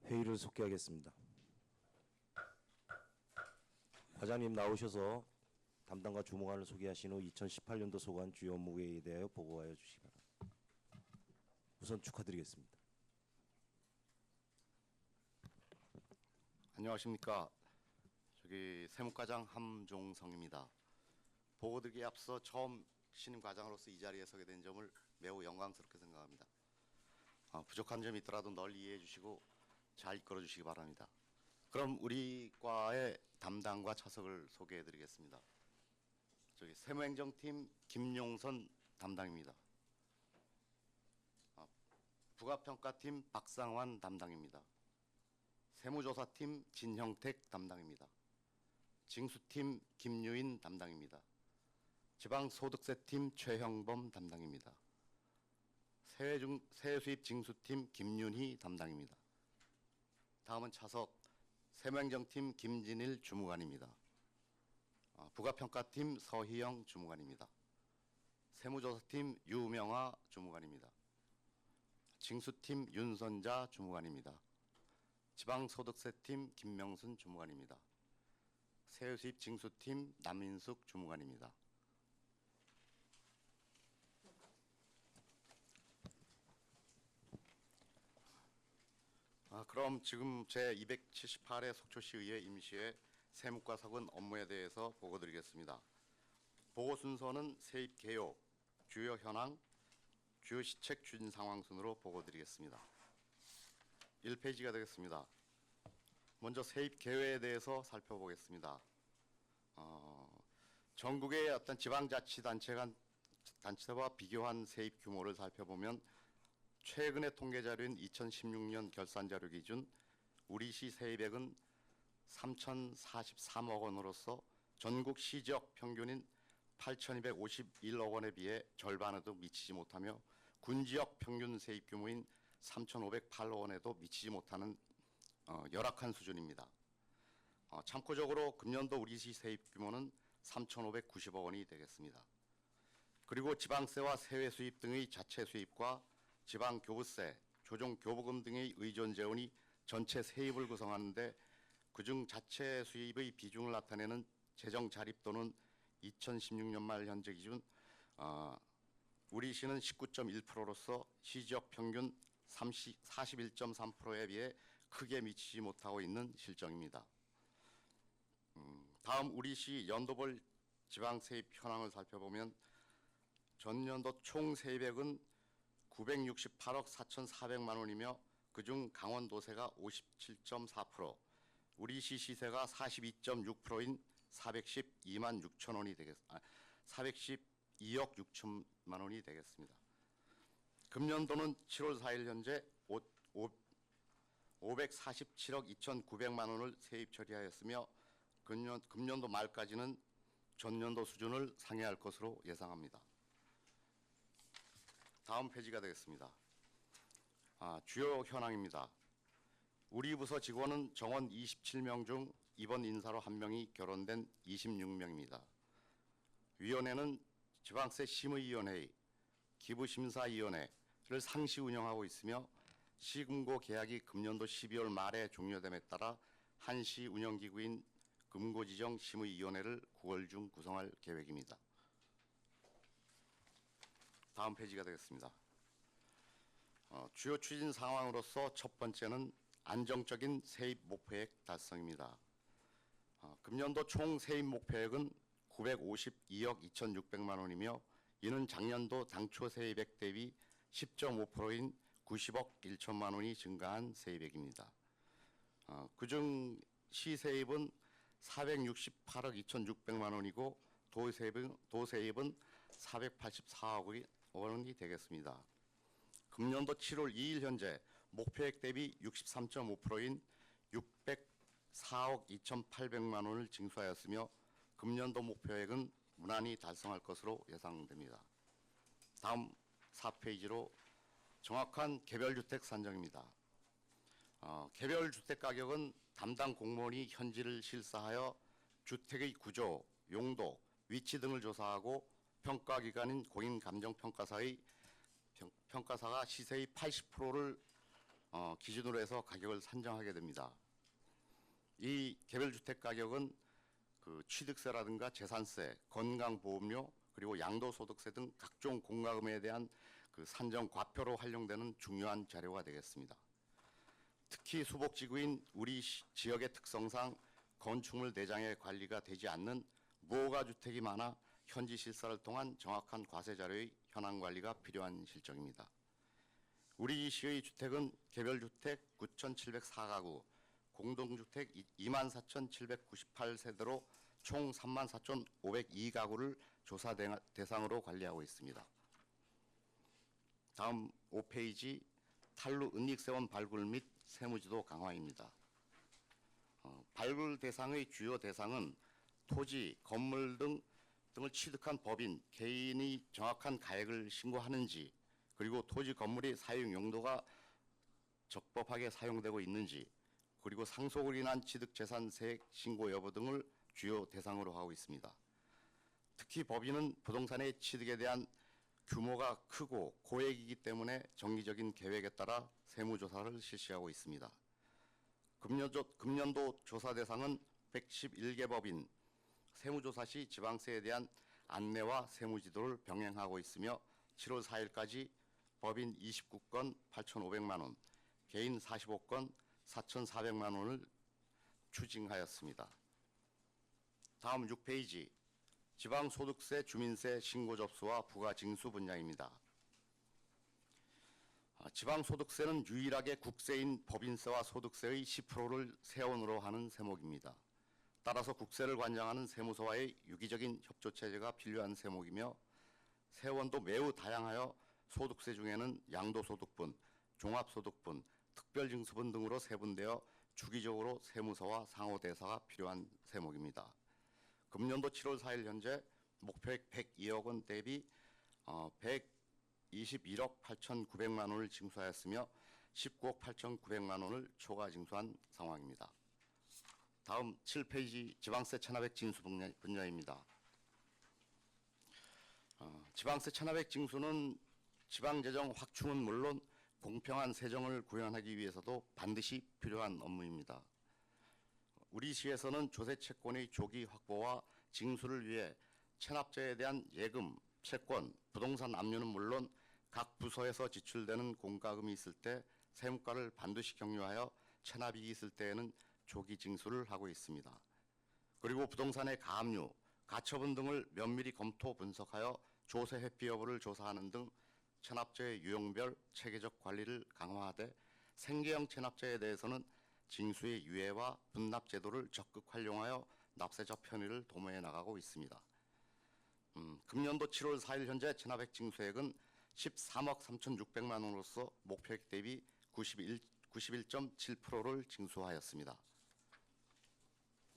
회의를 속개하겠습니다. 과장님 나오셔서 담당과 주무관을 소개하신 후 2018년도 소관 주요 업무에 대하여 보고하여 주시기 바랍니다. 우선 축하드리겠습니다. 안녕하십니까. 세무과장 함종성입니다. 보고드리기에 앞서 처음 신임 과장으로서 이 자리에 서게 된 점을 매우 영광스럽게 생각합니다. 부족한 점이 있더라도 널리 이해해 주시고 잘 이끌어 주시기 바랍니다. 그럼 우리 과의 담당과 차석을 소개해 드리겠습니다. 세무행정팀 김용선 담당입니다. 부가평가팀 박상환 담당입니다. 세무조사팀 진형택 담당입니다. 징수팀 김유인 담당입니다. 지방소득세팀 최형범 담당입니다. 세수입 징수팀 김윤희 담당입니다. 다음은 차석 세무행정팀 김진일 주무관입니다. 부가평가팀 서희영 주무관입니다. 세무조사팀 유명화 주무관입니다. 징수팀 윤선자 주무관입니다. 지방소득세팀 김명순 주무관입니다. 세수입 징수팀 남인숙 주무관입니다. 그럼 지금 제278회 속초시의회 임시회 세무과 석은 업무에 대해서 보고드리겠습니다. 보고 순서는 세입 개요, 주요 현황, 주요 시책 추진 상황 순으로 보고드리겠습니다. 1페이지가 되겠습니다. 먼저 세입 개요에 대해서 살펴보겠습니다. 전국의 어떤 지방자치단체와 비교한 세입 규모를 살펴보면 최근의 통계 자료인 2016년 결산 자료 기준 우리시 세입액은 3,043억 원으로서 전국 시지역 평균인 8,251억 원에 비해 절반에도 미치지 못하며 군지역 평균 세입 규모인 3,508억 원에도 미치지 못하는 열악한 수준입니다. 참고적으로 금년도 우리시 세입 규모는 3,590억 원이 되겠습니다. 그리고 지방세와 세외 수입 등의 자체 수입과 지방교부세, 조정교부금 등의 의존 재원이 전체 세입을 구성하는데 그중 자체 수입의 비중을 나타내는 재정 자립도는 2016년 말 현재 기준 우리시는 19.1%로서 시지역 평균 41.3%에 비해 크게 미치지 못하고 있는 실정입니다. 다음 우리시 연도별 지방세입 현황을 살펴보면 전년도 총 세입액은 968억 4,400만 원이며 그중 강원도세가 57.4%, 우리시 시세가 42.6%인 412만 6천 원이 412억 6천만 원이 되겠습니다. 금년도는 7월 4일 현재 547억 2,900만 원을 세입 처리하였으며 금년도 말까지는 전년도 수준을 상회할 것으로 예상합니다. 다음 페이지가 되겠습니다. 주요 현황입니다. 우리 부서 직원은 정원 27명 중 이번 인사로 1명이 결혼된 26명입니다. 위원회는 지방세 심의위원회, 기부심사위원회를 상시 운영하고 있으며 시금고 계약이 금년도 12월 말에 종료됨에 따라 한시 운영기구인 금고지정심의위원회를 9월 중 구성할 계획입니다. 다음 페이지가 되겠습니다. 주요 추진 상황으로서 첫 번째는 안정적인 세입 목표액 달성입니다. 금년도 총 세입 목표액은 952억 2,600만 원이며 이는 작년도 당초 세입액 대비 10.5%인 90억 1천만 원이 증가한 세입액입니다. 그중 시세입은 468억 2,600만 원이고 도세입은 484억 원이 되겠습니다. 금년도 7월 2일 현재 목표액 대비 63.5%인 604억 2,800만 원을 징수하였으며 금년도 목표액은 무난히 달성할 것으로 예상됩니다. 다음 4페이지로 정확한 개별주택 산정입니다. 개별주택 가격은 담당 공무원이 현지를 실사하여 주택의 구조, 용도, 위치 등을 조사하고 평가기관인 공인감정평가사가 시세의 80%를 기준으로 해서 가격을 산정하게 됩니다. 이 개별주택 가격은 그 취득세라든가 재산세, 건강보험료, 그리고 양도소득세 등 각종 공과금에 대한 그 산정 과표로 활용되는 중요한 자료가 되겠습니다. 특히 수복지구인 우리 지역의 특성상 건축물 내장의 관리가 되지 않는 무허가 주택이 많아 현지 실사를 통한 정확한 과세 자료의 현황 관리가 필요한 실정입니다. 우리 시의 주택은 개별주택 9,704가구, 공동주택 24,798세대로 총 34,502가구를 조사 대상으로 관리하고 있습니다. 다음 5페이지 탈루 은닉세원 발굴 및 세무지도 강화입니다. 발굴 대상의 주요 대상은 토지, 건물 등을 취득한 법인, 개인이 정확한 가액을 신고하는지, 그리고 토지 건물의 사용 용도가 적법하게 사용되고 있는지, 그리고 상속으로 인한 취득재산세액 신고 여부 등을 주요 대상으로 하고 있습니다. 특히 법인은 부동산의 취득에 대한 규모가 크고 고액이기 때문에 정기적인 계획에 따라 세무조사를 실시하고 있습니다. 금년도 조사 대상은 111개 법인, 세무조사 시 지방세에 대한 안내와 세무지도를 병행하고 있으며 7월 4일까지 법인 29건 8,500만 원, 개인 45건 4,400만 원을 추징하였습니다. 다음 6페이지 지방소득세, 주민세 신고 접수와 부가징수 분야입니다. 지방소득세는 유일하게 국세인 법인세와 소득세의 10%를 세원으로 하는 세목입니다. 따라서 국세를 관장하는 세무서와의 유기적인 협조체제가 필요한 세목이며 세원도 매우 다양하여 소득세 중에는 양도소득분, 종합소득분, 특별징수분 등으로 세분되어 주기적으로 세무서와 상호대사가 필요한 세목입니다. 금년도 7월 4일 현재 목표액 102억 원 대비 121억 8,900만 원을 징수하였으며 19억 8,900만 원을 초과 징수한 상황입니다. 다음 7페이지 지방세 1,500 징수 분야입니다. 지방세 1,500 징수는 지방재정 확충은 물론 공평한 세정을 구현하기 위해서도 반드시 필요한 업무입니다. 우리 시에서는 조세 채권의 조기 확보와 징수를 위해 체납자에 대한 예금, 채권, 부동산 압류는 물론 각 부서에서 지출되는 공과금이 있을 때 세무과를 반드시 격려하여 체납이익이 있을 때에는 조기 징수를 하고 있습니다. 그리고 부동산의 가압류, 가처분 등을 면밀히 검토 분석하여 조세 회피 여부를 조사하는 등 체납자의 유형별 체계적 관리를 강화하되 생계형 체납자에 대해서는 징수의 유예와 분납 제도를 적극 활용하여 납세자 편의를 도모해 나가고 있습니다. 금년도 7월 4일 현재 체납액 징수액은 13억 3,600만 원으로서 목표액 대비 91.7%를 징수하였습니다.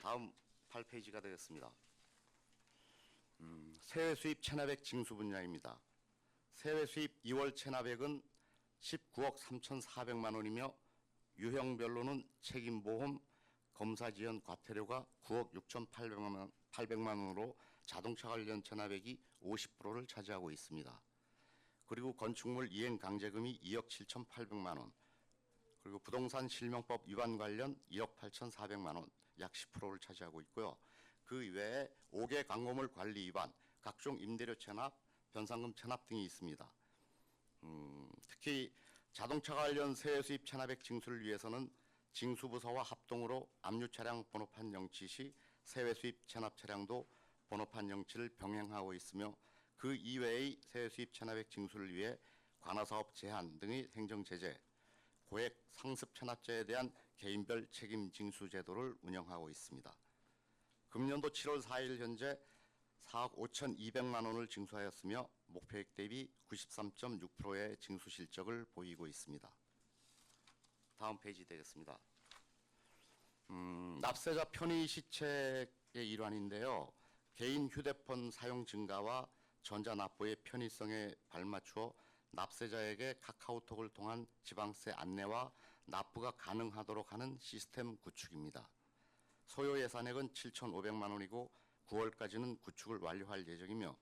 다음 8페이지가 되겠습니다. 세외 수입 체납액 징수 분야입니다. 세외 수입 2월 체납액은 19억 3,400만 원이며 유형별로는 책임보험, 검사지연 과태료가 9억 6,800만 원으로 자동차 관련 체납액이 50%를 차지하고 있습니다. 그리고 건축물 이행 강제금이 2억 7,800만 원, 그리고 부동산 실명법 위반 관련 2억 8,400만 원, 약 10%를 차지하고 있고요. 그 외에 5개 광고물 관리 위반, 각종 임대료 체납, 변상금 체납 등이 있습니다. 특히 자동차 관련 세외 수입 체납액 징수를 위해서는 징수부서와 합동으로 압류 차량 번호판 영치 시 세외 수입 체납 차량도 번호판 영치를 병행하고 있으며 그 이외의 세외 수입 체납액 징수를 위해 관화사업 제한 등의 행정 제재, 고액 상습 체납자에 대한 개인별 책임 징수 제도를 운영하고 있습니다. 금년도 7월 4일 현재 4억 5,200만 원을 징수하였으며 목표액 대비 93.6%의 징수 실적을 보이고 있습니다. 다음 페이지 되겠습니다. 납세자 편의 시책의 일환인데요. 개인 휴대폰 사용 증가와 전자납부의 편의성에 발맞추어 납세자에게 카카오톡을 통한 지방세 안내와 납부가 가능하도록 하는 시스템 구축입니다. 소요 예산액은 7,500만 원이고 9월까지는 구축을 완료할 예정이며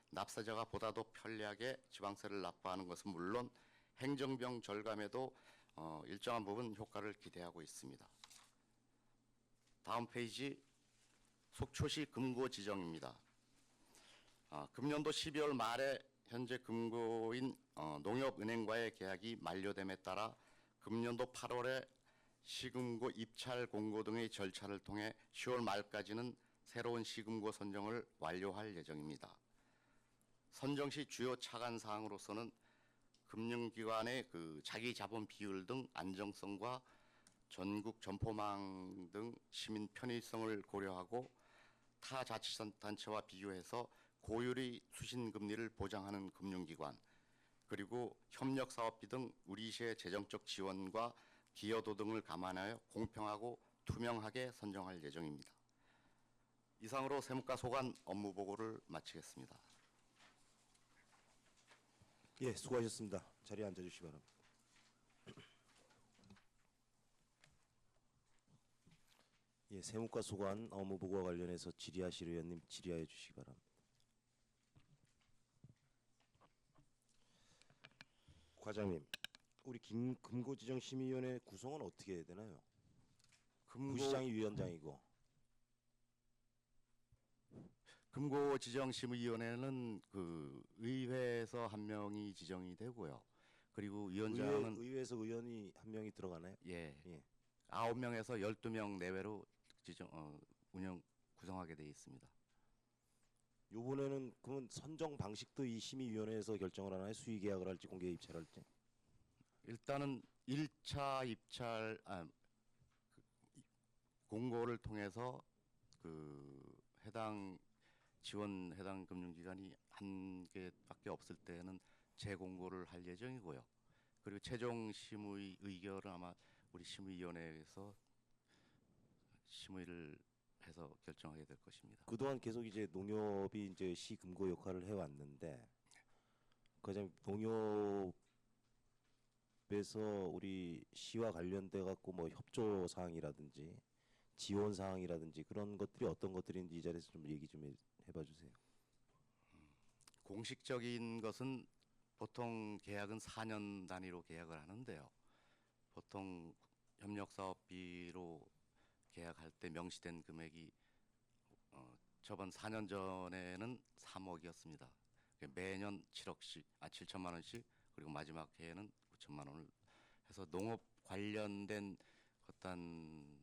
납세자가 보다 더 편리하게 지방세를 납부하는 것은 물론 행정비용 절감에도 일정한 부분 효과를 기대하고 있습니다. 다음 페이지 속초시 금고 지정입니다. 금년도 12월 말에 현재 금고인 농협은행과의 계약이 만료됨에 따라 금년도 8월에 시금고 입찰 공고 등의 절차를 통해 10월 말까지는 새로운 시금고 선정을 완료할 예정입니다. 선정 시 주요 차관 사항으로서는 금융기관의 그 자기 자본 비율 등 안정성과 전국 점포망 등 시민 편의성을 고려하고 타 자치단체와 비교해서 고율의 수신금리를 보장하는 금융기관, 그리고 협력사업비 등 우리시의 재정적 지원과 기여도 등을 감안하여 공평하고 투명하게 선정할 예정입니다. 이상으로 세무과 소관 업무 보고를 마치겠습니다. 예, 수고하셨습니다. 자리에 앉아주시기 바랍니다. 예, 세무과 소관 업무 보고와 관련해서 질의하실 의원님 질의하여 주시기 바랍니다. 과장님, 우리 금고지정심의위원회 구성은 어떻게 해야 되나요? 부시장이 위원장이고. 금고지정심의위원회는 그 의회에서 한 명이 지정이 되고요. 그리고 위원장은 의회에서 의원이 한 명이 들어가나요? 예, 예. 9명에서 12명 내외로 구성하게 되어 있습니다. 이번에는 그러면 선정 방식도 이 심의위원회에서 결정을 하나요? 수의 계약을 할지 공개 입찰을 할지? 일단은 1차 입찰 공고를 통해서 그 해당 금융기관이 한 개밖에 없을 때는 재공고를 할 예정이고요. 그리고 최종 심의 의결은 아마 우리 심의위원회에서 심의를 해서 결정하게 될 것입니다. 그동안 계속 이제 농협이 이제 시금고 역할을 해왔는데, 과장님 농협에서 우리 시와 관련돼 갖고 뭐 협조 사항이라든지 지원 사항이라든지 그런 것들이 어떤 것들인지 이 자리에서 좀 얘기 좀 해봐 주세요. 공식적인 것은 보통 계약은 4년 단위로 계약을 하는데요. 보통 협력사업비로 계약할 때 명시된 금액이 저번 4년 전에는 3억이었습니다. 매년 7천만 원씩, 그리고 마지막 해에는 9천만 원을 해서 농업 관련된 어떤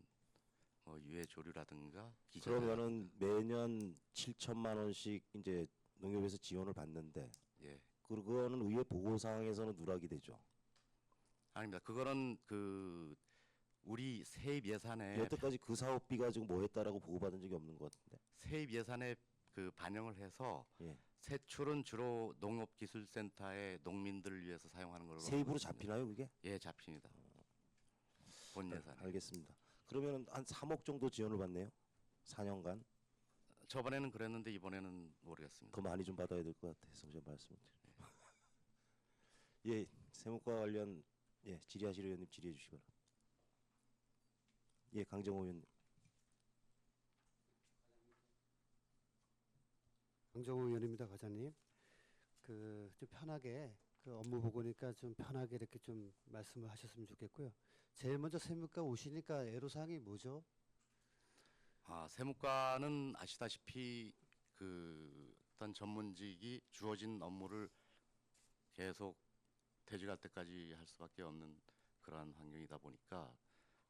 유해 조류라든가 그러면은 매년 7천만 원씩 이제 농협에서 지원을 받는데, 예, 그거는 의회 보고 사항에서는 누락이 되죠. 아닙니다. 그거는 그 우리 세입 예산에 여태까지 그 사업비가 지금 뭐 했다라고 보고받은 적이 없는 것 같은데. 세입 예산에 그 반영을 해서 예. 세출은 주로 농업기술센터의 농민들을 위해서 사용하는 걸로 세입으로 알고 있습니다. 잡히나요, 그게? 예, 잡힙니다. 본 예산. 알겠습니다. 그러면 한 3억 정도 지원을 받네요. 4년간. 저번에는 그랬는데 이번에는 모르겠습니다. 더 많이 좀 받아야 될 것 같아서 제가 말씀드려요. 예, 세무과 관련 질의하실 의원님 질의해 주시기 바랍니다. 예, 강정호 의원님. 강정호 의원입니다, 과장님. 그 좀 편하게 그 업무 보고니까 좀 편하게 이렇게 좀 말씀을 하셨으면 좋겠고요. 제일 먼저 세무과 오시니까 애로사항이 뭐죠? 세무과는 아시다시피 그 어떤 전문직이 주어진 업무를 계속 퇴직할 때까지 할 수밖에 없는 그러한 환경이다 보니까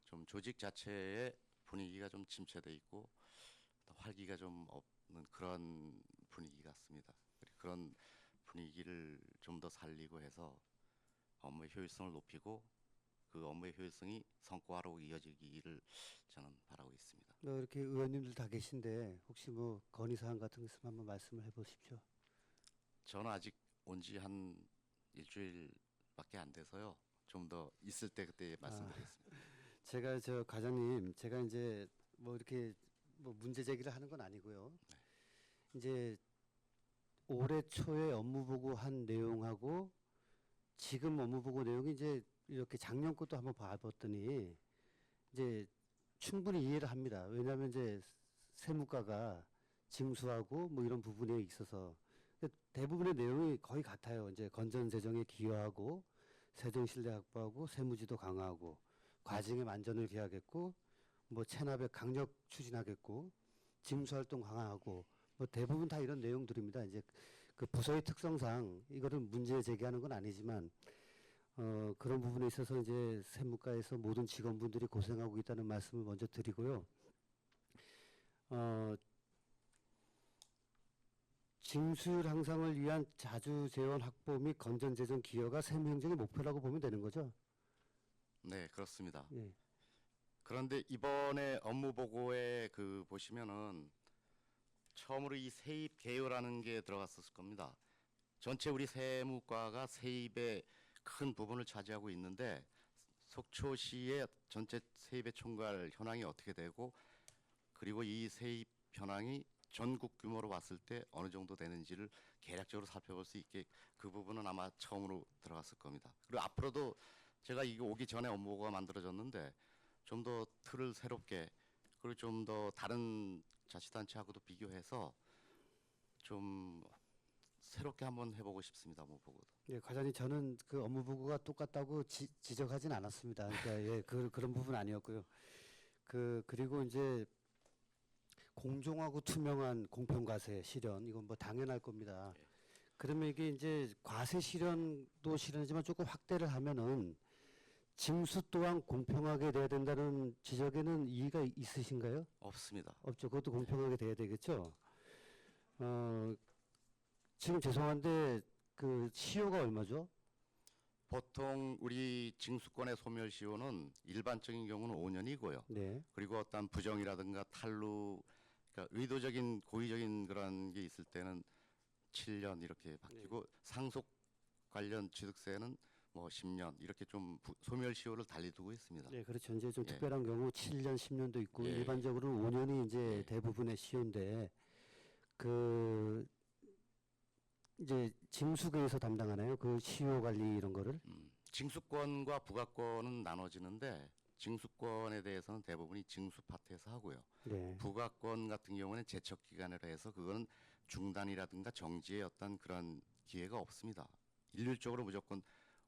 좀 조직 자체의 분위기가 좀 침체돼 있고 또 활기가 좀 없는 그런 분위기 같습니다. 그런 분위기를 좀 더 살리고 해서 업무의 효율성을 높이고 그 업무의 효율성이 성과로 이어지기를 저는 바라고 있습니다. 이렇게 의원님들 다 계신데 혹시 뭐 건의사항 같은 거 있으면 한번 말씀을 해보십시오. 저는 아직 온 지 한 일주일밖에 안 돼서요. 좀 더 있을 때 그때 말씀드리겠습니다. 제가 과장님, 제가 이제 뭐 이렇게 뭐 문제 제기를 하는 건 아니고요. 이제 올해 초에 업무 보고한 내용하고 지금 업무 보고 내용이 이제 이렇게 작년 것도 한번 봐봤더니 이제 충분히 이해를 합니다. 왜냐하면 이제 세무과가 징수하고 뭐 이런 부분에 있어서 대부분의 내용이 거의 같아요. 이제 건전 재정에 기여하고 세정 신뢰 확보하고 세무지도 강화하고 과징의 만전을 기하겠고 뭐 체납에 강력 추진하겠고 징수 활동 강화하고 뭐 대부분 다 이런 내용들입니다. 이제 그 부서의 특성상 이거를 문제 제기하는 건 아니지만 그런 부분에 있어서 이제 세무과에서 모든 직원분들이 고생하고 있다는 말씀을 먼저 드리고요. 징수율 향상을 위한 자주 재원 확보 및 건전 재정 기여가 세무행정의 목표라고 보면 되는 거죠. 네, 그렇습니다. 예. 그런데 이번에 업무 보고에 그 보시면은 처음으로 이 세입 개요라는 게 들어갔었을 겁니다. 전체 우리 세무과가 세입의 큰 부분을 차지하고 있는데 속초시의 전체 세입의 총괄 현황이 어떻게 되고 그리고 이 세입 현황이 전국 규모로 봤을 때 어느 정도 되는지를 계략적으로 살펴볼 수 있게 그 부분은 아마 처음으로 들어갔을 겁니다. 그리고 앞으로도 제가 이게 오기 전에 업무가 만들어졌는데 좀 더 틀을 새롭게 그리고 좀 더 다른 자치단체하고도 비교해서 좀 새롭게 한번 해보고 싶습니다. 업무 보고도. 예, 과장님 저는 그 업무 보고가 똑같다고 지적하진 않았습니다. 그러니까 예, 그런 부분 아니었고요. 그리고 이제 공정하고 투명한 공평 과세 실현 이건 뭐 당연할 겁니다. 예. 그러면 이게 이제 과세 실현도 실현이지만 조금 확대를 하면은 징수 또한 공평하게 돼야 된다는 지적에는 이의가 있으신가요? 없습니다. 없죠. 그것도 공평하게 돼야 되겠죠. 지금 죄송한데 그 시효가 얼마죠? 보통 우리 징수권의 소멸시효는 일반적인 경우는 5년이고요. 네. 그리고 어떤 부정이라든가 탈루, 그러니까 의도적인 고의적인 그런 게 있을 때는 7년 이렇게 바뀌고 상속 관련 취득세는 뭐 10년 이렇게 좀 소멸시효를 달리 두고 있습니다. 네, 그렇죠. 이제 좀 예. 특별한 경우 7년, 10년도 있고 예. 일반적으로는 5년이 이제 예. 대부분의 시효인데 그 이제 징수계에서 담당하나요? 그 시효 관리 이런 거를? 징수권과 부가권은 나눠지는데 징수권에 대해서는 대부분이 징수 파트에서 하고요. 네. 부가권 같은 경우는 제척 기간이라 해서 그거는 중단이라든가 정지의 어떤 그런 기회가 없습니다. 일률적으로 무조건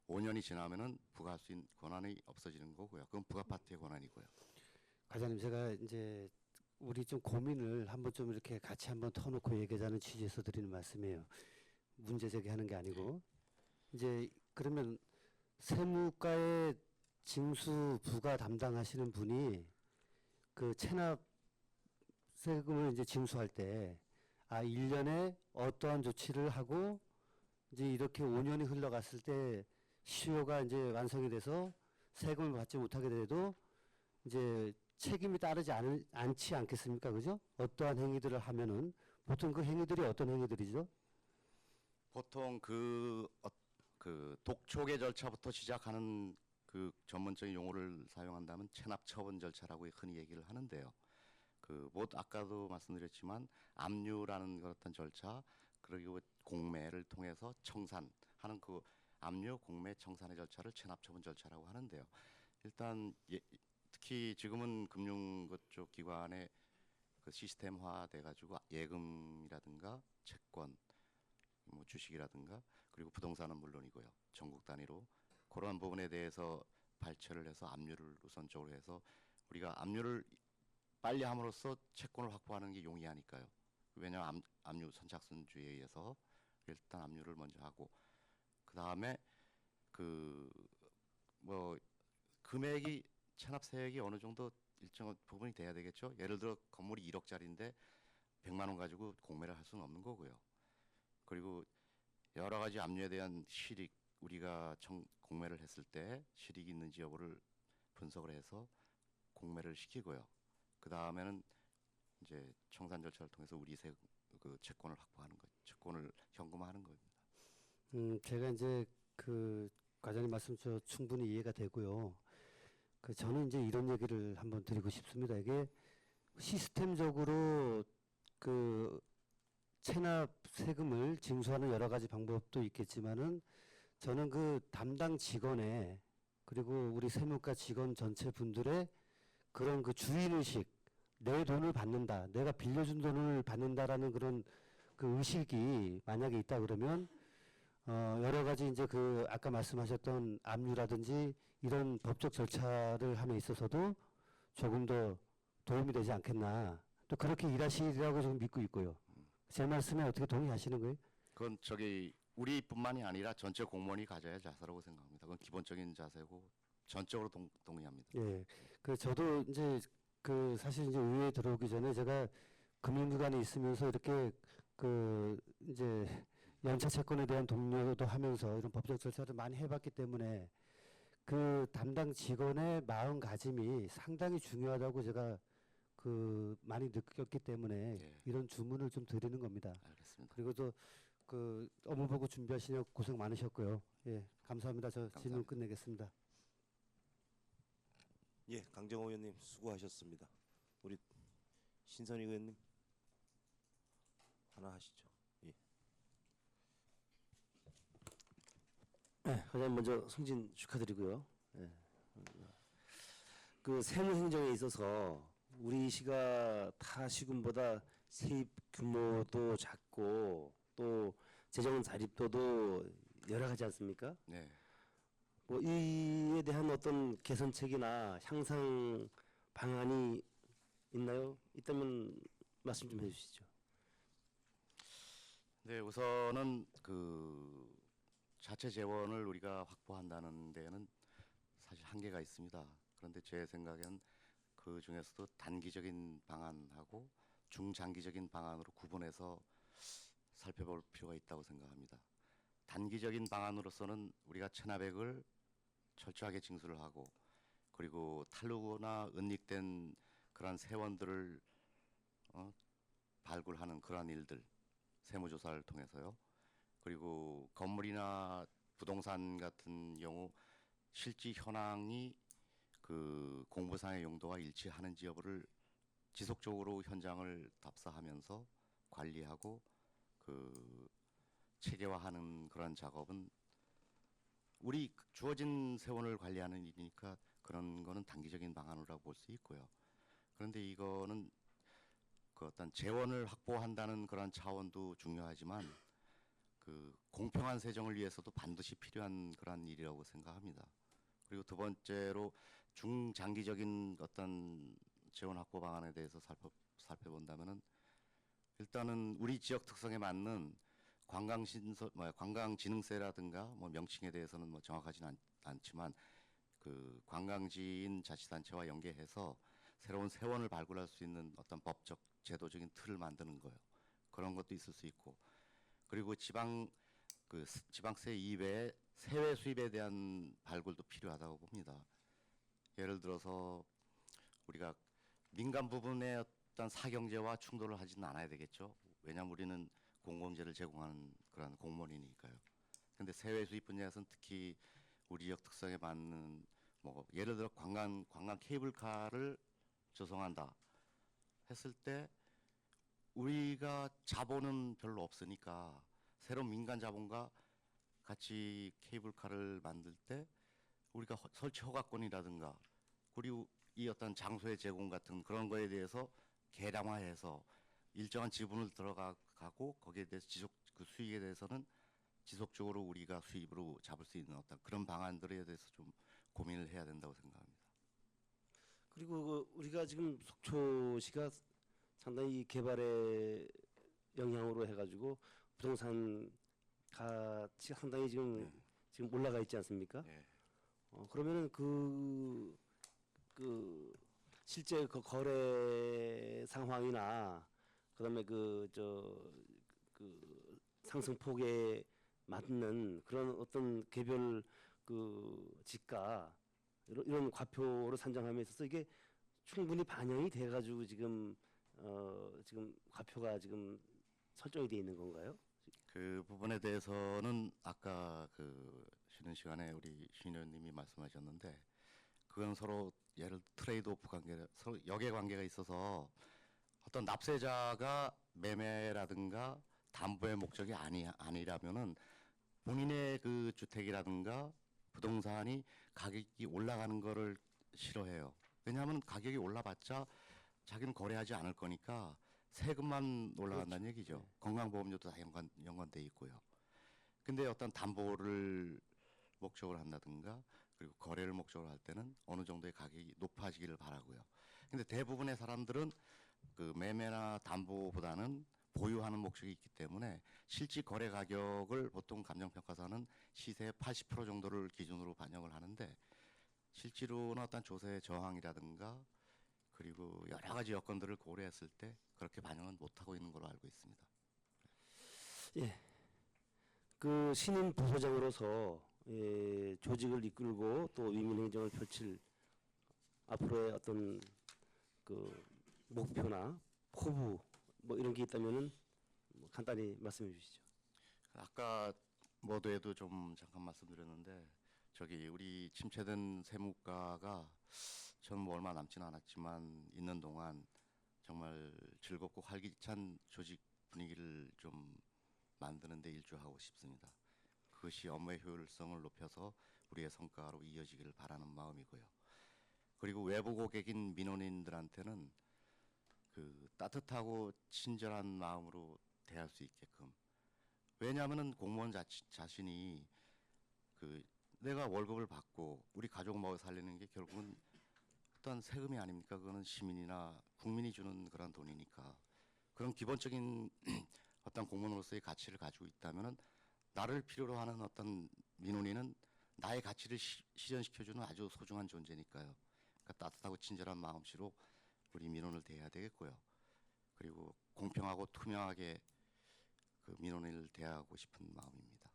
5년이 지나면은 부과할 수 있는 권한이 없어지는 거고요. 그건 부가 파트의 권한이고요. 과장님 제가 이제 우리 좀 고민을 한번 좀 이렇게 같이 한번 터놓고 얘기하자는 취지에서 드리는 말씀이에요. 문제 제기하는 게 아니고 이제 그러면 세무과의 징수 부가 담당하시는 분이 그 체납 세금을 이제 징수할 때 1년에 어떠한 조치를 하고 이제 이렇게 5년이 흘러갔을 때 시효가 이제 완성이 돼서 세금을 받지 못하게 돼도 이제 책임이 따르지 않지 않겠습니까? 그죠? 어떠한 행위들을 하면은 보통 그 행위들이 어떤 행위들이죠? 보통 그 독촉의 절차부터 시작하는 그 전문적인 용어를 사용한다면 체납 처분 절차라고 흔히 얘기를 하는데요. 아까도 말씀드렸지만 압류라는 어떤 절차 그리고 공매를 통해서 청산하는 그 압류, 공매, 청산의 절차를 체납 처분 절차라고 하는데요. 일단 특히 지금은 금융 그쪽 기관의 그 시스템화 돼가지고 예금이라든가 채권, 뭐 주식이라든가 그리고 부동산은 물론이고요. 전국 단위로 그러한 부분에 대해서 발췌를 해서 압류를 우선적으로 해서 우리가 압류를 빨리 함으로써 채권을 확보하는 게 용이하니까요. 왜냐하면 압류 선착순주의에 의해서 일단 압류를 먼저 하고 그 다음에 금액이 체납세액이 어느 정도 일정 부분이 돼야 되겠죠. 예를 들어 건물이 1억짜리인데 100만 원 가지고 공매를 할 수는 없는 거고요. 그리고 여러 가지 압류에 대한 실익 우리가 공매를 했을 때 실익이 있는지 여부를 분석을 해서 공매를 시키고요. 그 다음에는 이제 청산 절차를 통해서 우리 그 채권을 확보하는 것, 채권을 현금화하는 겁니다. 제가 이제 그 과장님 말씀 저 충분히 이해가 되고요. 저는 이제 이런 얘기를 한번 드리고 싶습니다. 이게 시스템적으로 그 체납 세금을 징수하는 여러 가지 방법도 있겠지만은 저는 그 담당 직원의 그리고 우리 세무과 직원 전체 분들의 그런 그 주인의식, 내 돈을 받는다, 내가 빌려준 돈을 받는다라는 그런 그 의식이 만약에 있다 그러면 여러 가지 이제 그 아까 말씀하셨던 압류라든지 이런 법적 절차를 함에 있어서도 조금 더 도움이 되지 않겠나. 또 그렇게 일하시리라고 좀 믿고 있고요. 제 말씀에 어떻게 동의하시는 거예요? 그건 우리뿐만이 아니라 전체 공무원이 가져야 할 자세라고 생각합니다. 그건 기본적인 자세고 전적으로 동의합니다. 예. 그 저도 이제 그 사실 이제 의회에 들어오기 전에 제가 금융기관에 있으면서 이렇게 그 이제 연차 채권에 대한 독려도 하면서 이런 법적 절차를 많이 해봤기 때문에 그 담당 직원의 마음가짐이 상당히 중요하다고 제가 그 많이 느꼈기 때문에 예. 이런 주문을 좀 드리는 겁니다. 알겠습니다. 그리고 또 그 업무 보고 준비하시느라 고생 많으셨고요. 예, 감사합니다. 저 질문 감사합니다. 끝내겠습니다. 예, 강정호 의원님 수고하셨습니다. 우리 신선희 의원님 하나 하시죠. 예. 네, 가장 먼저 승진 축하드리고요. 예. 그 세무행정에 있어서 우리 시가 타 시군보다 세입 규모도 작고 또 재정 자립도도 열악하지 않습니까? 네. 뭐 이에 대한 어떤 개선책이나 향상 방안이 있나요? 있다면 말씀 좀 해주시죠. 네, 우선은 자체 재원을 우리가 확보한다는 데는 사실 한계가 있습니다. 그런데 제 생각엔 그 중에서도 단기적인 방안하고 중장기적인 방안으로 구분해서 살펴볼 필요가 있다고 생각합니다. 단기적인 방안으로서는 우리가 체납액을 철저하게 징수를 하고 그리고 탈루나 은닉된 그러한 세원들을 발굴하는 그러한 일들 세무조사를 통해서요. 그리고 건물이나 부동산 같은 경우 실지 현황이 그 공부상의 용도와 일치하는지 여부를 지속적으로 현장을 답사하면서 관리하고 그 체계화하는 그런 작업은 우리 주어진 세원을 관리하는 일이니까 그런 거는 단기적인 방안이라고 볼 수 있고요. 그런데 이거는 그 어떤 재원을 확보한다는 그런 차원도 중요하지만 그 공평한 세정을 위해서도 반드시 필요한 그런 일이라고 생각합니다. 그리고 두 번째로 중장기적인 어떤 재원 확보 방안에 대해서 살펴본다면은 일단은 우리 지역 특성에 맞는 관광진흥세라든가 뭐 명칭에 대해서는 뭐 정확하지는 않지만 그 관광지인 자치단체와 연계해서 새로운 세원을 발굴할 수 있는 어떤 법적 제도적인 틀을 만드는 거예요. 그런 것도 있을 수 있고 그리고 지방세 이외에 세외 수입에 대한 발굴도 필요하다고 봅니다. 예를 들어서 우리가 민간 부분의 어떤 사경제와 충돌을 하지는 않아야 되겠죠. 왜냐하면 우리는 공공재를 제공하는 그런 공무원이니까요. 근데 세외 수입 분야에서는 특히 우리 지역 특성에 맞는 뭐 예를 들어 관광 케이블카를 조성한다 했을 때 우리가 자본은 별로 없으니까 새로운 민간 자본과 같이 케이블카를 만들 때 우리가 설치 허가권이라든가 그리고 이 어떤 장소의 제공 같은 그런 거에 대해서 계량화해서 일정한 지분을 들어가고 거기에 대해서 그 수익에 대해서는 지속적으로 우리가 수입으로 잡을 수 있는 어떤 그런 방안들에 대해서 좀 고민을 해야 된다고 생각합니다. 그리고 그 우리가 지금 속초시가 상당히 개발의 영향으로 해가지고 부동산 가치 상당히 지금 올라가 있지 않습니까? 예. 그러면은 그 실제 그 거래 상황이나 그다음에 그 상승폭에 맞는 그런 어떤 개별 그 지가 이런 과표로 산정함에 있어서 이게 충분히 반영이 돼가지고 지금 과표가 지금 설정이 돼 있는 건가요? 그 부분에 대해서는 아까 그 쉬는 시간에 우리 신 의원님이 말씀하셨는데 그건 서로 예를 트레이드 오프 관계, 서로 역의 관계가 있어서 어떤 납세자가 매매라든가 담보의 목적이 아니라면은 본인의 그 주택이라든가 부동산이 가격이 올라가는 거를 싫어해요. 왜냐하면 가격이 올라봤자 자기는 거래하지 않을 거니까 세금만 올라간다는 얘기죠. 네. 건강보험료도 다 연관돼 있고요. 근데 어떤 담보를 목적으로 한다든가 그리고 거래를 목적으로 할 때는 어느 정도의 가격이 높아지기를 바라고요. 근데 대부분의 사람들은 그 매매나 담보보다는 보유하는 목적이 있기 때문에 실질 거래 가격을 보통 감정평가사는 시세의 80% 정도를 기준으로 반영을 하는데 실제로는 어떤 조세의 저항이라든가 그리고 여러 가지 여건들을 고려했을 때 그렇게 반영은 못하고 있는 걸로 알고 있습니다. 예. 그 신임 부소장으로서 조직을 이끌고 또 위민행정을 펼칠 앞으로의 어떤 그 목표나 포부 뭐 이런 게 있다면은 뭐 간단히 말씀해 주시죠. 아까 모두에도 좀 잠깐 말씀드렸는데 저기 우리 침체된 세무과가 저는 뭐 얼마 남지는 않았지만 있는 동안 정말 즐겁고 활기찬 조직 분위기를 좀 만드는 데 일조하고 싶습니다. 그것이 업무의 효율성을 높여서 우리의 성과로 이어지기를 바라는 마음이고요. 그리고 외부 고객인 민원인들한테는 그 따뜻하고 친절한 마음으로 대할 수 있게끔. 왜냐하면은 공무원 자신이 그 내가 월급을 받고 우리 가족 먹여 살리는 게 결국은 어떤 세금이 아닙니까? 그거는 시민이나 국민이 주는 그런 돈이니까 그런 기본적인 어떤 공무원으로서의 가치를 가지고 있다면은 나를 필요로 하는 어떤 민원인은 나의 가치를 실현시켜주는 아주 소중한 존재니까요. 그러니까 따뜻하고 친절한 마음씨로 우리 민원을 대해야 되겠고요. 그리고 공평하고 투명하게 그 민원인을 대하고 싶은 마음입니다.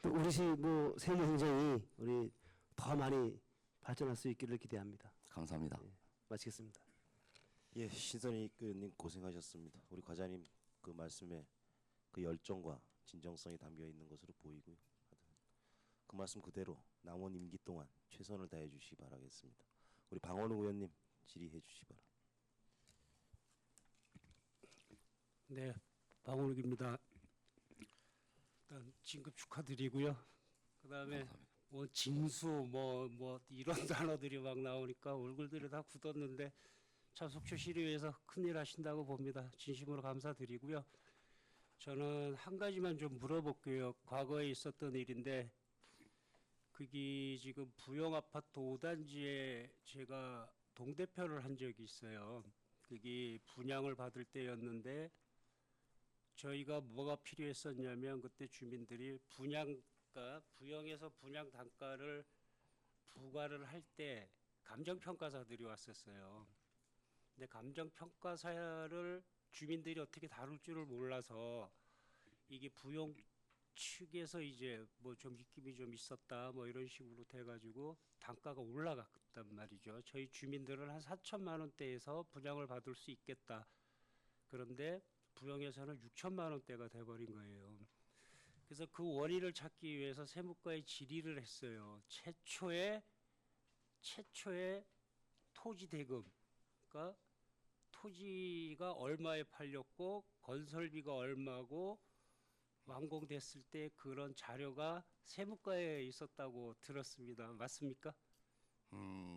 또 우리 시뭐 세무행정이 우리 더 많이 발전할 수 있기를 기대합니다. 감사합니다. 마치겠습니다. 예, 신선희 의원님 고생하셨습니다. 우리 과장님 그 말씀에 그 열정과 진정성이 담겨 있는 것으로 보이고요. 그 말씀 그대로 남은 임기 동안 최선을 다해 주시기 바라겠습니다. 우리 방원우 의원님 질의해 주시기 바랍니다. 네, 방울욱입니다. 일단 진급 축하드리고요. 그다음에 감사합니다. 뭐 징수 뭐 이런 단어들이 막 나오니까 얼굴들이 다 굳었는데 참 속초시를 위해서 큰일 하신다고 봅니다. 진심으로 감사드리고요. 저는 한 가지만 좀 물어볼게요. 과거에 있었던 일인데 그게 지금 부영 아파트 5단지에 제가 동대표를 한 적이 있어요. 그게 분양을 받을 때였는데 저희가 뭐가 필요했었냐면 그때 주민들이 분양가 부영에서 분양 단가를 부과를 할 때 감정평가사들이 왔었어요. 근데 감정평가사를 주민들이 어떻게 다룰 줄을 몰라서 이게 부영 측에서 이제 뭐 좀 입김이 좀 있었다 뭐 이런 식으로 돼가지고 단가가 올라갔단 말이죠. 저희 주민들은 한 4천만 원대에서 분양을 받을 수 있겠다. 그런데 부영에서는 6천만 원대가 돼버린 거예요. 그래서 그 원인을 찾기 위해서 세무과에 질의를 했어요. 최초의 토지 대금, 그러니까 토지가 얼마에 팔렸고 건설비가 얼마고 완공됐을 때 그런 자료가 세무과에 있었다고 들었습니다. 맞습니까?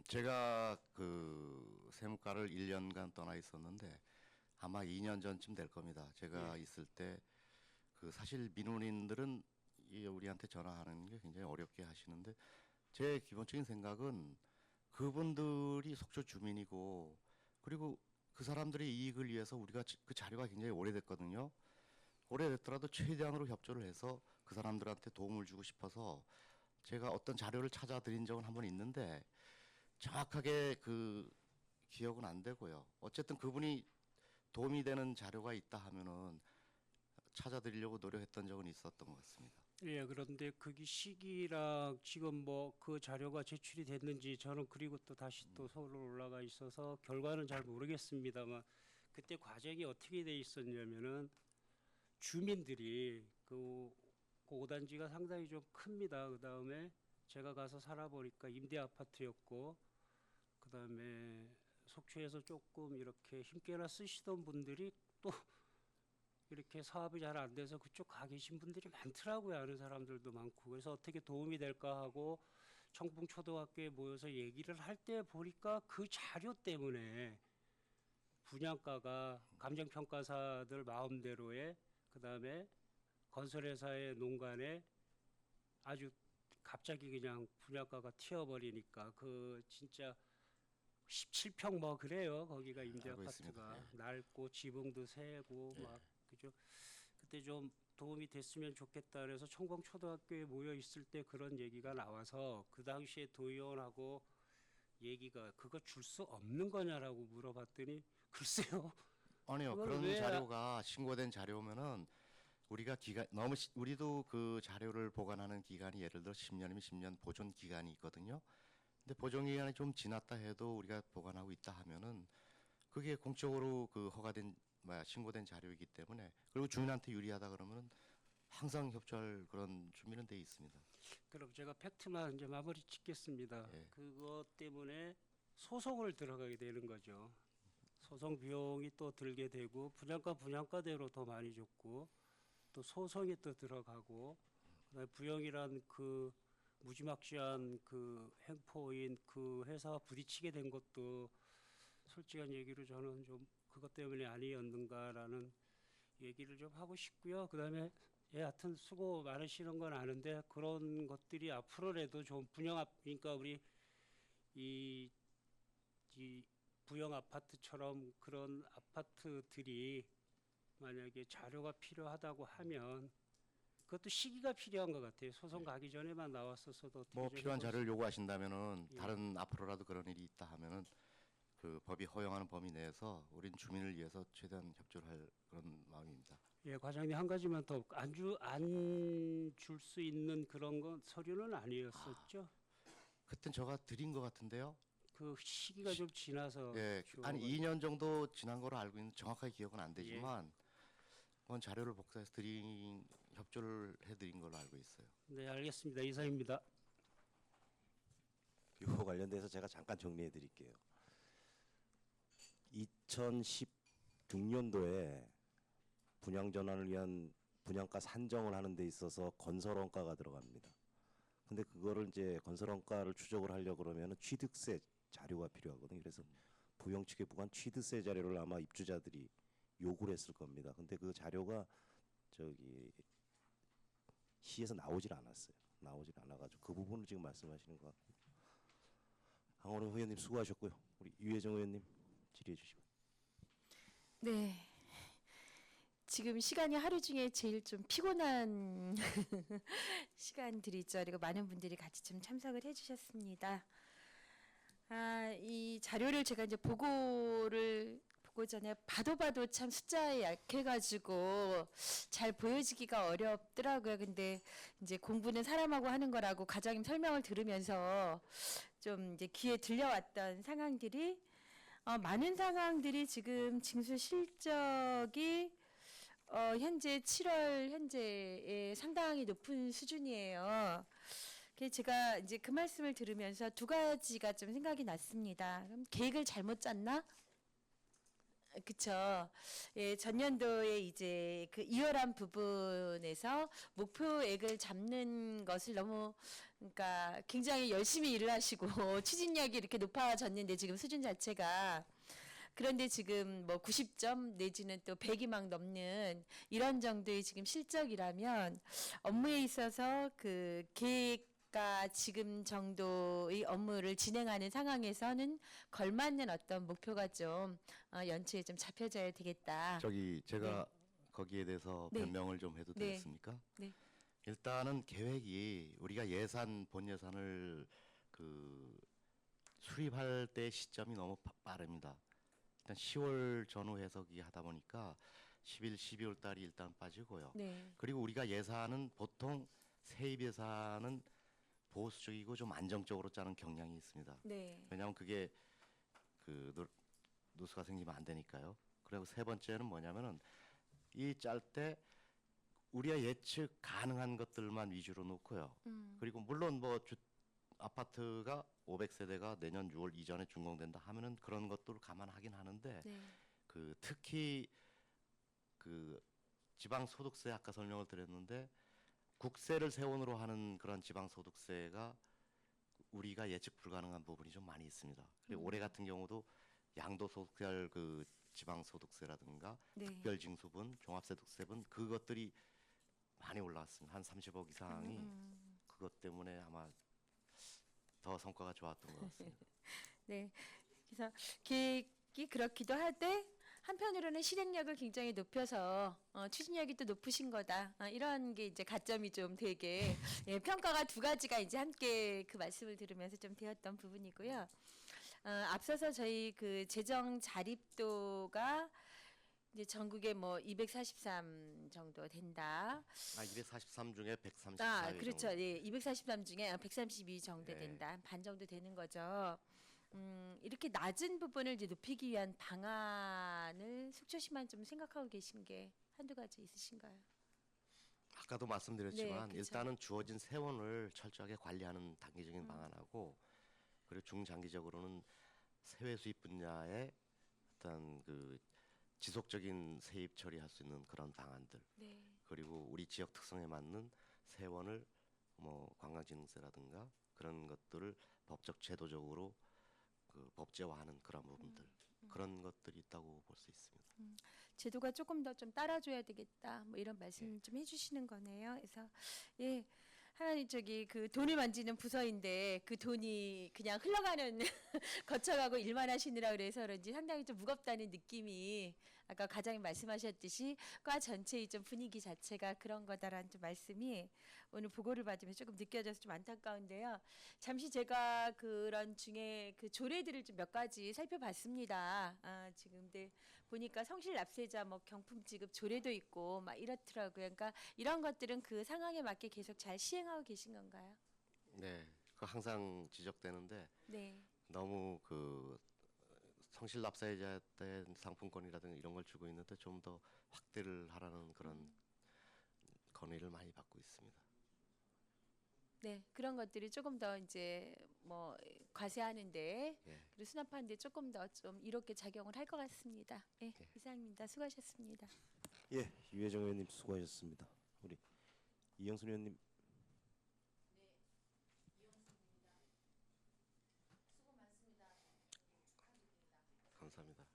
제가 그 세무과를 1년간 떠나 있었는데 아마 2년 전쯤 될 겁니다. 제가 있을 때 그 사실 민원인들은 우리한테 전화하는 게 굉장히 어렵게 하시는데 제 기본적인 생각은 그분들이 속초 주민이고 그리고 그 사람들의 이익을 위해서 우리가 그 자료가 굉장히 오래됐거든요. 오래됐더라도 최대한으로 협조를 해서 그 사람들한테 도움을 주고 싶어서 제가 어떤 자료를 찾아드린 적은 한 번 있는데 정확하게 그 기억은 안 되고요. 어쨌든 그분이 도움이 되는 자료가 있다 하면은 찾아드리려고 노력했던 적은 있었던 것 같습니다. 예, 그런데 그게 시기랑 지금 뭐 그 자료가 제출이 됐는지 저는 그리고 또 다시 또 서울로 올라가 있어서 결과는 잘 모르겠습니다만 그때 과정이 어떻게 돼 있었냐면은 주민들이 그 5단지가 상당히 좀 큽니다. 그 다음에 제가 가서 살아보니까 임대 아파트였고 그 다음에 속초에서 조금 이렇게 힘께나 쓰시던 분들이 또 이렇게 사업이 잘 안 돼서 그쪽 가 계신 분들이 많더라고요. 아는 사람들도 많고. 그래서 어떻게 도움이 될까 하고 청풍초등학교에 모여서 얘기를 할 때 보니까 그 자료 때문에 분양가가 감정평가사들 마음대로의 그다음에 건설회사의 농간에 아주 갑자기 그냥 분양가가 튀어버리니까 그 진짜 17평 뭐 그래요. 거기가 임대 알고 아파트가 있습니다. 예. 낡고 지붕도 새고 예. 막 그죠. 그때 좀 도움이 됐으면 좋겠다 그래서 청봉초등학교에 모여 있을 때 그런 얘기가 나와서 그 당시에 도의원하고 얘기가 그거 줄 수 없는 거냐라고 물어봤더니 글쎄요. 아니요, 그걸 그런 왜 자료가 신고된 자료면은 우리가 기간 너무 우리도 그 자료를 보관하는 기간이 예를 들어 10년이면 10년 보존 기간이 있거든요. 근데 보존 기간이 좀 지났다 해도 우리가 보관하고 있다 하면은 그게 공적으로 그 허가된 신고된 자료이기 때문에, 그리고 주민한테 유리하다 그러면은 항상 협조할 그런 준비는 돼 있습니다. 그럼 제가 팩트만 이제 마무리 짓겠습니다. 예. 그것 때문에 소송을 들어가게 되는 거죠. 소송 비용이 또 들게 되고 분양가대로 더 많이 줬고 또 소송이 또 들어가고 그다음에 부영이란 그 무지막지한 그 행포인 그 회사와 부딪히게 된 것도 솔직한 얘기로 저는 좀 그것 때문에 아니었는가라는 얘기를 좀 하고 싶고요. 그다음에 하여튼 수고 많으시는 건 아는데 그런 것들이 앞으로라도 좀 그러니까 우리 이, 이 부영 아파트처럼 그런 아파트들이 만약에 자료가 필요하다고 하면 그것도 시기가 필요한 것 같아요. 소송 가기 전에만 나왔었어도 어떻게 뭐 좀 필요한 해볼 자료를 요구하신다면은 예. 다른 앞으로라도 그런 일이 있다 하면은 그 법이 허용하는 범위 내에서 우린 주민을 위해서 최대한 협조를 할 그런 마음입니다. 예, 과장님 한 가지만 더 안 줄 수 있는 그런 건 서류는 아니었었죠. 그땐 제가 드린 것 같은데요. 그 시기가 좀 지나서 예, 한 주어가지고. 2년 정도 지난 거로 알고 있는, 정확하게 기억은 안 예. 되지만 그건 자료를 복사해서 협조를 해드린 걸로 알고 있어요. 네, 알겠습니다. 이상입니다. 이거 관련돼서 제가 잠깐 정리해 드릴게요. 2016년도에 분양 전환을 위한 분양가 산정을 하는 데 있어서 건설원가가 들어갑니다. 근데 그거를 이제 건설원가를 추적을 하려고 그러면 취득세 자료가 필요하거든요. 그래서 부영 측에 부과한 취득세 자료를 아마 입주자들이 요구를 했을 겁니다. 근데 그 자료가 저기 시에서 나오질 않았어요. 나오질 않아가지고 그 부분을 지금 말씀하시는 것 같고. 황원호 의원님 수고하셨고요. 우리 유혜정 의원님 질의해 주시면. 네. 지금 시간이 하루 중에 제일 좀 피곤한 시간들이죠. 그리고 많은 분들이 같이 좀 참석을 해주셨습니다. 이 자료를 제가 이제 보고 전에 봐도 참 숫자에 약해가지고 잘 보여지기가 어렵더라고요. 근데 이제 공부는 사람하고 하는 거라고 과장님 설명을 들으면서 좀 이제 귀에 들려왔던 상황들이 많은 상황들이 지금 징수 실적이 현재 7월 현재에 상당히 높은 수준이에요. 그래서 제가 이제 그 말씀을 들으면서 두 가지가 좀 생각이 났습니다. 그럼 계획을 잘못 짰나? 그쵸. 예, 전년도에 이제 그 이월한 부분에서 목표액을 잡는 것을 너무, 그러니까 굉장히 열심히 일을 하시고 추진력이 이렇게 높아졌는데 지금 수준 자체가, 그런데 지금 뭐 90점 내지는 또 100이 막 넘는 이런 정도의 지금 실적이라면 업무에 있어서 그 계획과 지금 정도의 업무를 진행하는 상황에서는 걸맞는 어떤 목표가 좀 연초에 좀 잡혀져야 되겠다. 저기 제가 거기에 대해서 네. 변명을 좀 해도 네. 되겠습니까? 네. 일단은 계획이 우리가 본 예산을 그 수립할 때 시점이 너무 빠릅니다. 일단 10월 전후 해석이 하다 보니까 11, 12월 달이 일단 빠지고요. 네. 그리고 우리가 예산은 보통 세입 예산은 보수적이고 좀 안정적으로 짜는 경향이 있습니다. 네. 왜냐하면 그게 그 누수가 생기면 안 되니까요. 그리고 세 번째는 뭐냐면은 이 짤 때 우리가 예측 가능한 것들만 위주로 놓고요. 그리고 물론 뭐 아파트가 500세대가 내년 6월 이전에 준공된다 하면은 그런 것들을 감안하긴 하는데 네. 그 특히 그 지방소득세 아까 설명을 드렸는데 국세를 세원으로 하는 그런 지방소득세가 우리가 예측 불가능한 부분이 좀 많이 있습니다. 그리고 올해 같은 경우도 양도소득세 그 지방소득세라든가 네. 특별징수분, 종합세득세분 그것들이 많이 올라왔습니다. 한 30억 이상이 그것 때문에 아마 더 성과가 좋았던 것 같습니다. 네. 그래서 계획이 그렇기도 하되 한편으로는 실행력을 굉장히 높여서 추진력이 또 높으신 거다. 이런 게 이제 가점이 좀 되게 예, 평가가 두 가지가 이제 함께 그 말씀을 들으면서 좀 되었던 부분이고요. 앞서서 저희 그 재정 자립도가 이제 전국에 뭐 243 정도 된다. 243 중에 134위 그렇죠. 정도. 예, 243 중에 132 정도 네. 된다. 반 정도 되는 거죠. 이렇게 낮은 부분을 이제 높이기 위한 방안을 속초시만 좀 생각하고 계신 게 한두 가지 있으신가요? 아까도 말씀드렸지만 네, 그쵸. 일단은 주어진 세원을 철저하게 관리하는 단기적인 방안하고 그리고 중장기적으로는 세외 수입 분야의 어떤 그 지속적인 세입 처리할 수 있는 그런 방안들 네. 그리고 우리 지역 특성에 맞는 세원을 뭐 관광진흥세라든가 그런 것들을 법적 제도적으로 그 법제화하는 그런 부분들 그런 것들이 있다고 볼 수 있습니다. 제도가 조금 더 좀 따라줘야 되겠다. 뭐 이런 말씀 좀 해주시는 거네요. 그래서 예. 하나님 저기 그 돈을 만지는 부서인데 그 돈이 그냥 흘러가는 거쳐가고 일만 하시느라 그래서 그런지 상당히 좀 무겁다는 느낌이 아까 과장님 말씀하셨듯이 과 전체의 좀 분위기 자체가 그런 거다라는 좀 말씀이 오늘 보고를 받으면서 조금 느껴져서 좀 안타까운데요. 잠시 제가 그런 중에 그 조례들을 좀 몇 가지 살펴봤습니다. 지금들 보니까 성실 납세자 뭐 경품 지급 조례도 있고 막 이렇더라고요. 그러니까 이런 것들은 그 상황에 맞게 계속 잘 시행하고 계신 건가요? 네, 그 항상 지적되는데 네. 너무 그 성실 납세자 때 상품권이라든가 이런 걸 주고 있는데 좀 더 확대를 하라는 그런 건의를 많이 받고 있습니다. 네, 그런 것들이 조금 더 이제 뭐 과세하는데 예. 그리고 수납하는데 조금 더 좀 이롭게 작용을 할 것 같습니다. 네, 예. 이상입니다. 수고하셨습니다. 예, 유혜정 의원님 수고하셨습니다. 우리 이영순 의원님. 감사합니다.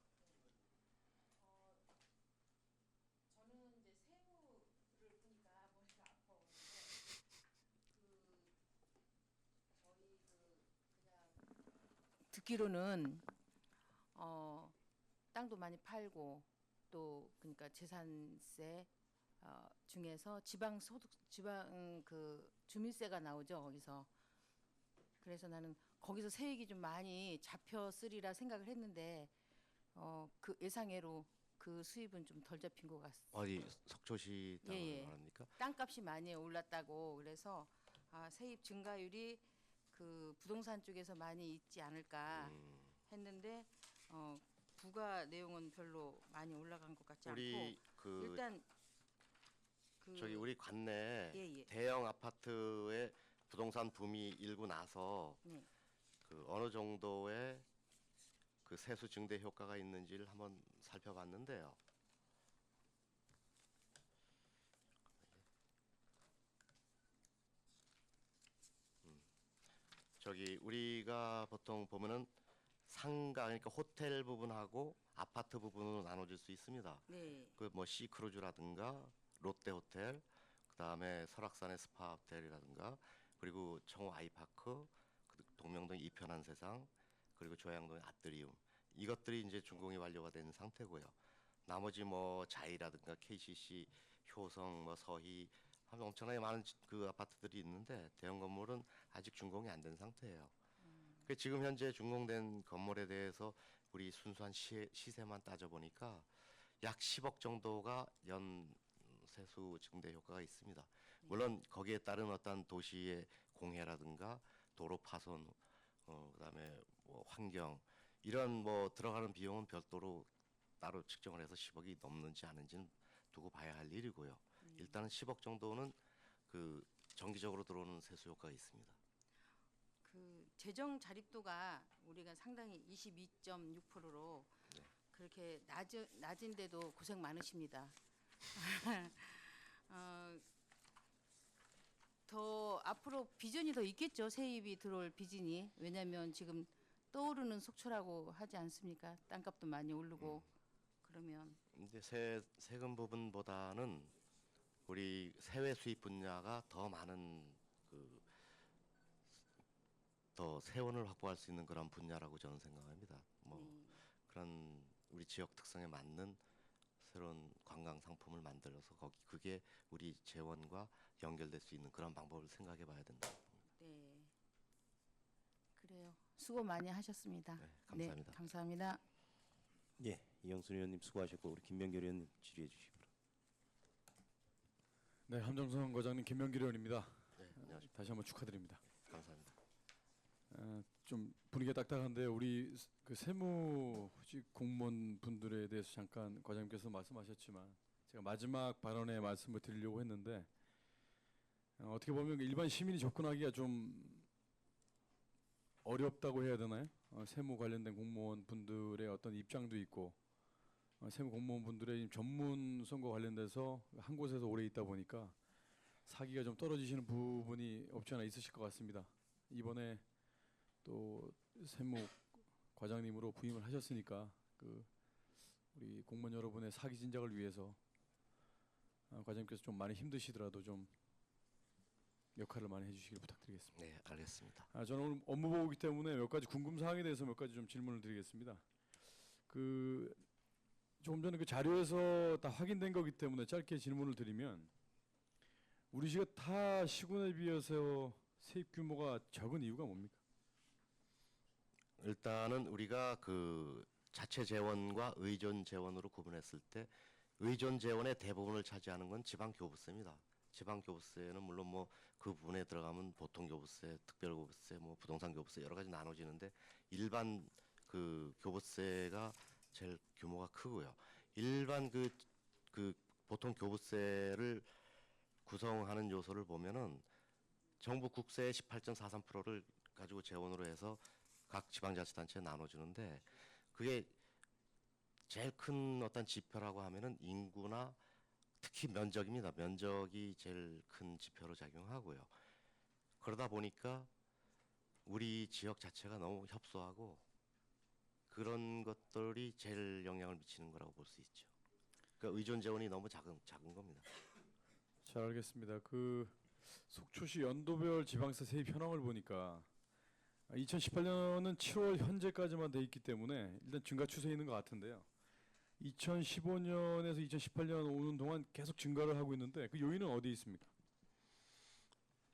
듣기로는 땅도 많이 팔고 또 그러니까 재산세 중에서 지방 그 주민세가 나오죠 거기서. 그래서 나는 거기서 세액이 좀 많이 잡혔으리라 생각을 했는데 그 예상외로 그 수입은 좀 덜 잡힌 것 같습니다. 어디 속초시 땅을 예, 예. 말합니까? 땅값이 많이 올랐다고 그래서 세입 증가율이 그 부동산 쪽에서 많이 있지 않을까 했는데 부가 내용은 별로 많이 올라간 것 같지 않고 우리 그 일단 그 저기 우리 관내 예, 예. 대형 아파트의 부동산 붐이 일고 나서 네. 그 어느 정도의 그 세수 증대 효과가 있는지를 한번 살펴봤는데요. 저기 우리가 보통 보면은 상가 그러니까 호텔 부분하고 아파트 부분으로 나눠질 수 있습니다. 네. 그 뭐 시크루즈라든가 롯데 호텔, 그다음에 설악산의 스파 호텔이라든가 그리고 청호 아이파크, 동명동 이편한 세상, 그리고 조양동의 아트리움 이것들이 이제 준공이 완료가 된 상태고요. 나머지 뭐 자이라든가 KCC, 효성, 뭐 서희 하면 엄청나게 많은 그 아파트들이 있는데 대형 건물은 아직 준공이 안 된 상태예요. 그 지금 현재 준공된 건물에 대해서 우리 순수한 시세만 따져보니까 약 10억 정도가 연 세수 증대 효과가 있습니다. 물론 거기에 따른 어떤 도시의 공해라든가 도로 파손, 그다음에 뭐 환경 이런 뭐 들어가는 비용은 별도로 따로 측정을 해서 10억이 넘는지 아닌지는 두고 봐야 할 일이고요. 일단은 10억 정도는 그 정기적으로 들어오는 세수 효과가 있습니다. 그 재정 자립도가 우리가 상당히 22.6%로 그렇게 낮은데도 고생 많으십니다. 더 앞으로 비전이 더 있겠죠. 세입이 들어올 비전이. 왜냐하면 지금 떠오르는 속초라고 하지 않습니까? 땅값도 많이 오르고 그러면 이제 세금 부분보다는 우리 세외 수입 분야가 더 많은 그 더 세원을 확보할 수 있는 그런 분야라고 저는 생각합니다. 뭐 그런 우리 지역 특성에 맞는 새로운 관광 상품을 만들어서 그게 우리 재원과 연결될 수 있는 그런 방법을 생각해 봐야 된다. 네. 그래요. 수고 많이 하셨습니다. 네, 감사합니다. 네, 감사합니다. 예, 이영순 의원님 수고하셨고 우리 김명길 의원님 질의해 주시기 바랍니다. 네, 함정선 과장님 김명길 의원입니다. 네, 안녕하십니까. 다시 한번 축하드립니다. 감사합니다. 좀 분위기가 딱딱한데 우리 그 세무직 공무원 분들에 대해서 잠깐 과장님께서 말씀하셨지만 제가 마지막 발언에 말씀을 드리려고 했는데 어떻게 보면 일반 시민이 접근하기가 좀 어렵다고 해야 되나요? 세무 관련된 공무원 분들의 어떤 입장도 있고 세무 공무원 분들의 전문성과 관련돼서 한 곳에서 오래 있다 보니까 사기가 좀 떨어지시는 부분이 없지 않아 있으실 것 같습니다. 이번에 또 세무 과장님으로 부임을 하셨으니까 그 우리 공무원 여러분의 사기 진작을 위해서 과장님께서 좀 많이 힘드시더라도 좀 역할을 많이 해주시길 부탁드리겠습니다. 네, 알겠습니다. 저는 오늘 업무 보고이기 때문에 몇 가지 궁금 사항에 대해서 몇 가지 좀 질문을 드리겠습니다. 그 조금 전에 그 자료에서 다 확인된 거기 때문에 짧게 질문을 드리면 우리 시가 타 시군에 비해서 세입 규모가 적은 이유가 뭡니까? 일단은 우리가 그 자체 재원과 의존 재원으로 구분했을 때 의존 재원의 대부분을 차지하는 건 지방 교부세입니다. 지방 교부세는 물론 뭐 그 부분에 들어가면 보통 교부세, 특별 교부세, 뭐 부동산 교부세 여러 가지 나눠지는데 일반 그 교부세가 제일 규모가 크고요. 일반 그 보통 교부세를 구성하는 요소를 보면은 정부 국세의 18.43%를 가지고 재원으로 해서 각 지방자치단체에 나눠주는데 그게 제일 큰 어떤 지표라고 하면은 인구나 특히 면적입니다. 면적이 제일 큰 지표로 작용하고요. 그러다 보니까 우리 지역 자체가 너무 협소하고 그런 것들이 제일 영향을 미치는 거라고 볼 수 있죠. 그러니까 의존 재원이 너무 작은 겁니다. 잘 알겠습니다. 그 속초시 연도별 지방세 세입 현황을 보니까 2018년은 7월 현재까지만 돼 있기 때문에 일단 증가 추세에 있는 것 같은데요. 2015년에서 2018년 오는 동안 계속 증가를 하고 있는데 그 요인은 어디에 있습니까?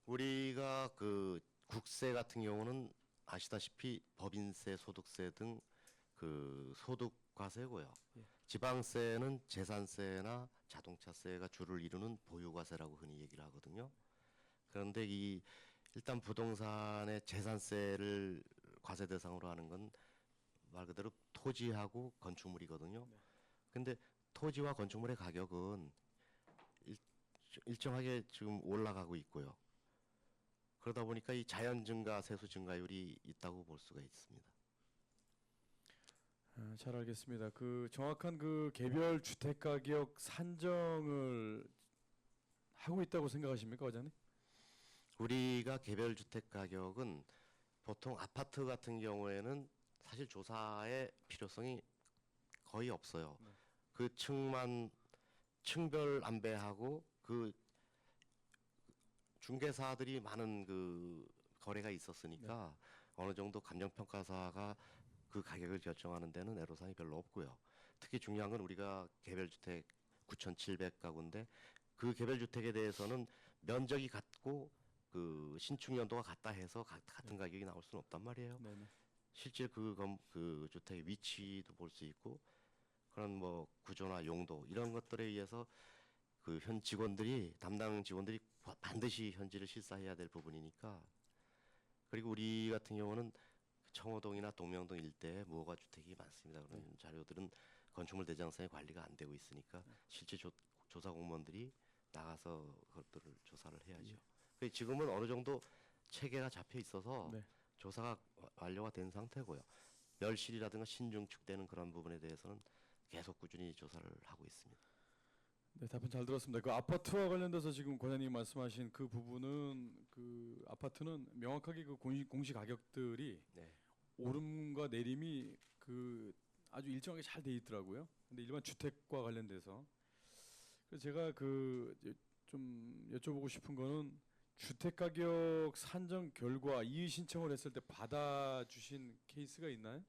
우리가 그 국세 같은 경우는 아시다시피 법인세, 소득세 등 그 소득과세고요. 예. 지방세는 재산세나 자동차세가 주를 이루는 보유과세라고 흔히 얘기를 하거든요. 그런데 이 일단 부동산의 재산세를 과세 대상으로 하는 건 말 그대로 토지하고 건축물이거든요. 네. 근데 토지와 건축물의 가격은 일정하게 지금 올라가고 있고요. 그러다 보니까 이 자연 증가, 세수 증가율이 있다고 볼 수가 있습니다. 잘 알겠습니다. 그 정확한 그 개별 주택 가격 산정을 하고 있다고 생각하십니까, 과장님? 우리가 개별 주택 가격은 보통 아파트 같은 경우에는 사실 조사의 필요성이 거의 없어요. 네. 그 층별 안배하고 그 중개사들이 많은 그 거래가 있었으니까 어느 정도 감정평가사가 그 가격을 결정하는 데는 애로사항이 별로 없고요. 특히 중요한 건 우리가 개별주택 9,700가구인데 그 개별주택에 대해서는 면적이 같고 그 신축 연도가 같다 해서 같은 가격이 나올 수는 없단 말이에요. 네네. 실제 그 주택의 위치도 볼 수 있고 그런 뭐 구조나 용도 이런 것들에 의해서 그 현 직원들이 담당 직원들이 반드시 현지를 실사해야 될 부분이니까 그리고 우리 같은 경우는 청호동이나 동명동 일대에 무허가 주택이 많습니다. 그런 자료들은 건축물 대장상에 관리가 안 되고 있으니까 실제 조사 공무원들이 나가서 그것들을 조사를 해야죠. 그래서 지금은 어느 정도 체계가 잡혀 있어서 네. 조사가 완료가 된 상태고요. 멸실이라든가 신중축되는 그런 부분에 대해서는 계속 꾸준히 조사를 하고 있습니다. 네, 답변 잘 들었습니다. 그 아파트와 관련돼서 지금 과장님 말씀하신 그 부분은 그 아파트는 명확하게 그 공시 가격들이 네. 오름과 내림이 그 아주 일정하게 잘 돼 있더라고요. 근데 일반 주택과 관련돼서 그래서 제가 그 좀 여쭤보고 싶은 거는 주택 가격 산정 결과 이의 신청을 했을 때 받아주신 케이스가 있나요?